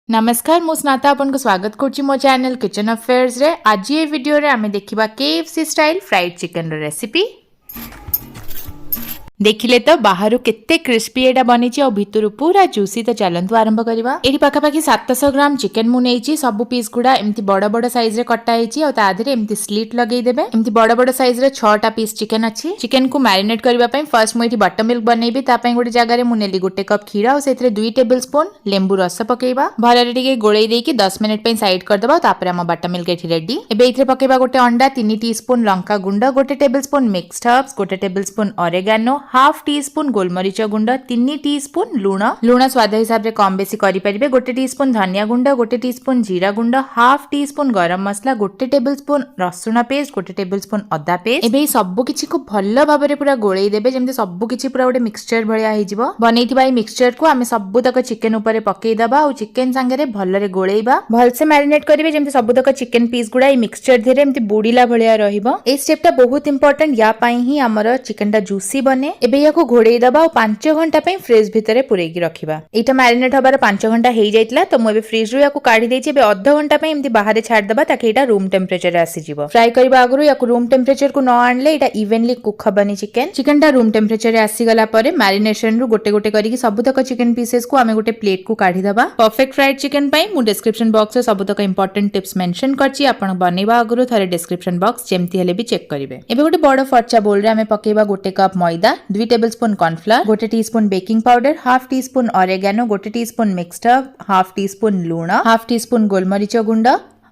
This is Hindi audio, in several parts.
नमस्कार मु स्नाता आपन को स्वागत करछि मो चैनल किचन अफेयर्स रे। आज ये वीडियो रे आमे देखिबा केएफसी स्टाइल फ्राइड चिकन रो रेसिपी। देखिले तो बाहर केते क्रिस्पी एटा बनिछि और भितरु पूरा जूसी। तो चलंतु आरंभ करबा। एठी पाखा पाखी 700 ग्राम चिकन मु नेछि। सब पीस गुडा एम्ति बड़ बड़ साइज रे कटा हेछि और ता देरे एम्ति स्लिट लगेई देबे। एम्ति बड़ बड़ साइज रे 6टा पीस चिकन अछि। चिकन को मैरिनेट करबा पई फर्स्ट मु एठी बटर मिल्क बनैबी। ता पई गोटे जगह रे मु नेली गोटे कप खीरा और सेथरे 2 टेबलस्पून लेंबू रस पकेइबा। भलरे टिके गोळेई देकी 10 मिनिट पई साइड कर देबा। तापर हम बटर मिल्क एठी रेडी। एबे इथरे पकेइबा गोटे अंडा, 3 टीस्पून लंका गुंड, गोटे टेबलस्पून मिक्स्ड हर्ब्स, गोटे टेबलस्पून ऑरेगानो, हाफ टीस्पून गोलमरीच गुंड, 3 टीस्पून लूण स्वाद हिसाब रे कम बेसी करि परिबे। गोटे टीस्पून धनिया गुंड, गोटे टीस्पून जीरा गुंड, हाफ टीस्पून गरम मसला, गोटे टेबलस्पून रसुण पेस्ट, गोटे टेबलस्पून अदा पेस्ट। एबे सब किछि को भल्ल भाबरे पूरा गोळेई देबे जेमते सब किछि पूरा गोटे मिक्सचर भलिया हे जिवो। बनेइथिबा ए मिक्सचर को हमें सब तक चिकन ऊपर पकेई दबा और चिकन संगे रे भल्लरे गोळेइबा। भलसे मैरिनेट करिवे जेमते सब तक चिकन पीस गुडा ए मिक्सचर धेरे एमते बुडीला भलिया रहिबो। ए स्टेप टा बहुत इंपोर्टेंट। या पई ही हमर चिकन टा जूसी बने। एबे याको घोड़ेई दबा और 5 घंटा पे फ्रिज भितरे पुरेकी रखिबा। एटा मैरिनेट हबार 5 घंटा हे जाइतला तो मु एबे फ्रिज रु याको काढी देछि। एबे आधा घंटा पे एमती बाहर छाड़ दबा ताकि एटा रूम टेंपरेचर रे आसी जिवो। फ्राई करबा आगरु याको रूम टेंपरेचर को न आनले एटा इवनली कुक हबनी। चिकन टा रूम टेंपरेचर रे आसी गला परे मैरिनेशन रु गोटे गोटे करिकि सब तक चिकन पीसेस को हमें गोटे प्लेट को काढी दबा। परफेक्ट फ्राइड चिकन पई मु डिस्क्रिप्शन बॉक्स रे सब तक इंपोर्टेंट टिप्स मेंशन करछि। आपण बनेबा आगरु थरे डिस्क्रिप्शन बॉक्स जेमती हेले भी चेक करिवे। एबे गोटे बड़ फरचा बोल रे हमें पकेबा गोटे कप मैदा, 2 टेबलस्पून कॉर्नफ्लोर, गोटे teaspoon baking powder, half teaspoon oregano, गोटे teaspoon mixed herb, half teaspoon लूण, हाफ टीस्पून गोलमरीच गुंड,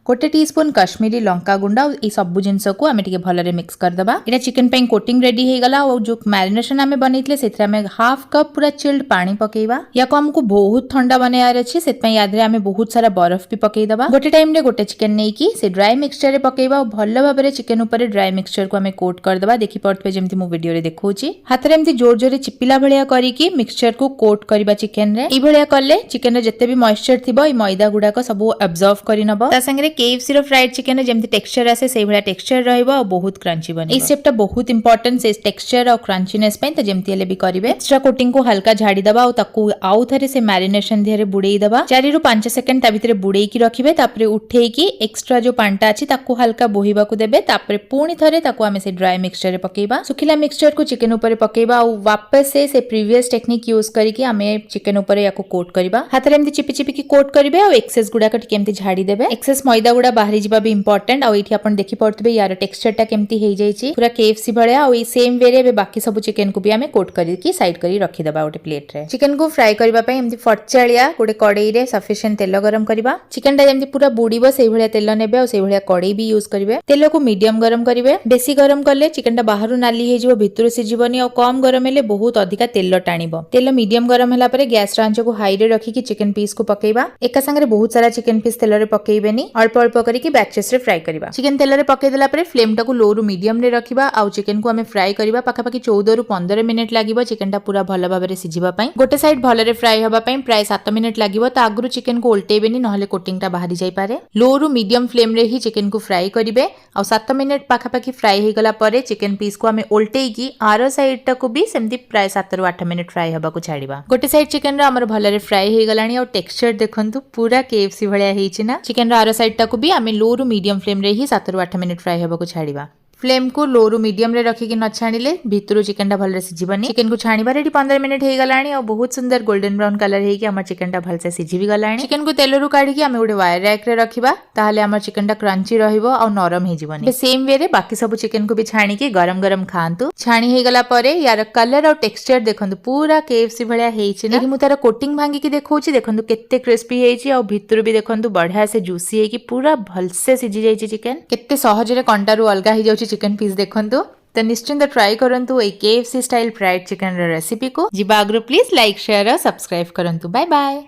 गोटे टीस्पून कश्मीरी लंका गुंड और ये सब जिनस को आमे टिके भलरे मिक्स कर दबा। एटा चिकन पे कोटिंग रेडी हे गला और जो मैरिनेशन आमे बनेइतले सेथरे आमे हाफ कप पूरा चिल्ड पानी पकेइबा। या को हमको बहुत ठंडा बनायार अछि सेत पई याद रे आमे बहुत सारा बर्फ भी पकेइ दबा। गोटे टाइम रे गोटे चिकन नै की से ड्राई मिक्सचर रे पकेइबा और भल्ल भाबरे चिकन ऊपर ड्राई मिक्सचर को आमे कोट कर दबा। देखि पड़तबे जेमति मु वीडियो रे देखौची। हाथ रे एमति जोर जोरे चिपिला भलिया करी की मिक्सचर को कोट करबा चिकन रे। ई भलिया करले चिकन रे जत्ते भी मॉइस्चर थिबो ई मैदा गुडा को सब एब्जॉर्ब करि नबो। ता संगे रे केएफसी रो फ्राइड चिकन जेमती टेक्सचर आसे सेही भलिया टेक्सचर रहइबो और बहुत क्रंची बनिबो। ए स्टेप टा बहुत इंपोर्टेंट से टेक्सचर और क्रंचीनेस पे। त जेमती हेले भी करिवे। एक्स्ट्रा कोटिंग को हल्का झाड़ी दबा और ताकू आउ थरे से मैरिनेशन धेरे बुडेई दबा। 4 रु 5 सेकंड ता भितरे बुडेई की रखिबे। तापरे उठेई की एक्स्ट्रा जो पांटा अछि ताकू हल्का बोहिबा को देबे। तापरे पूणी थरे ताकू हमें से ड्राई मिक्सचर रे पकेइबा। सुखिला मिक्सचर को चिकन ऊपर पकेइबा और वापस से प्रीवियस टेक्निक यूज करिकि हमें चिकन ऊपर याको कोट करबा। हाथ रे एमती चिपि चिपि की कोट करिवे और एक्सेस गुडा को टिके एमती झाड़ी देबे। एक्सेस मैदा गुडा बाहरी जिबा भी इंपोर्टेंट। और इठी आपण देखि पड़तबे यार टेक्सचर टा केमती हे जाईची पूरा केएफसी भलिया। और ई सेम वे रे बाकी सब चिकन को भी हमें कोट करिकि साइड करी रखि दबा गोटे प्लेट रे। चिकन को फ्राई करबा पई एमती फटचालिया गोटे कड़ाई रे सफिशिएंट तेल गरम करबा। चिकन टा जेमती पूरा बुडीबो सेही भलिया तेल नेबे और सेही भलिया कड़ाई भी यूज करिवे। तेल को मीडियम गरम करिवे। बेसी गरम करले चिकन टा बाहरु नाली हे जिवो भितरु सिजिबनी और कम गरम हेले बहुत अधिका तेल टाणिबो। तेल मीडियम गरम होला परे गैस आंच को हाई रे रखी कि चिकन पीस को पकेइबा। एका संगे रे बहुत सारा चिकन पीस तेल रे पकेइबेनी। अल्प अल्प करिकि बैचेस रे फ्राई करबा। चिकन तेल रे पके देला परे फ्लेम टा को लो रु मीडियम रे रखिबा। आ चिकन को हमें फ्राई करबा पाखा पाखी 14 रु 15 मिनिट लागिबो चिकन टा पूरा भलो भाबरे सिजिबा पई। गोटे साइड भलरे फ्राई हबा पई प्राय 7 मिनिट लागिबो। ता आगरु चिकन को उल्टेबेनी नहले कोटिंग टा बाहरी जाई पारे। लो रु मीडियम फ्लेम रे ही चिकन को फ्राई करिवे। आ 7 मिनिट पाखा पाखी फ्राई हे गला परे चिकन पीस को हमें उल्टेई की आरो साइड टा को भी सेमती प्राय 7 रु 8 मिनिट फ्राई हबा को छाड़ीबा। गोटे साइड चिकन रो हमर भलरे फ्राई हे गलानी और टेक्सचर देखंतु पूरा केएफसी भलिया हेछि ना। चिकन रो आरो साइड टा को भी हमें लो रु मीडियम फ्लेम रे ही 7 रु 8 मिनिट फ्राई हबा को छाड़ीबा। फ्लेम को लो रु मीडियम रे रखी कि न छाणिले भितरु चिकन टा भलरे सिजिबनी। चिकन को छाणीबार एटी 15 मिनिट हे गलानी और बहुत सुंदर गोल्डन ब्राउन कलर हे कि हमर चिकन टा भलसे सिजि भी गलानी। चिकन को तेल रु काढी कि हमें गोटे वायर रैक रे रखिबा। ताहाले हमर चिकन टा क्रंची रहिबो और नरम हे जिवनी। सेम वे रे बाकी सब चिकन को भी छाणी के गरम गरम खांतु। छाणी हे गला परे यार कलर और टेक्सचर देखंतु पूरा केएफसी भलिया हेछि ना। एही मु तार कोटिंग भांगी कि देखौछि देखंतु केते क्रिस्पी हेछि और भितरु भी देखंतु बढ़िया से जूसी हे कि पूरा भलसे सिजि जाइछि चिकन। केते सहज रे कंटा रु अलगा हे जाउछि चिकन पीस देखंतु। तो निश्चिंत ट्राई करंतु ए KFC style fried chicken recipe को। जिबा आगरु प्लीज लाइक शेयर और सब्सक्राइब करंतु। Bye bye.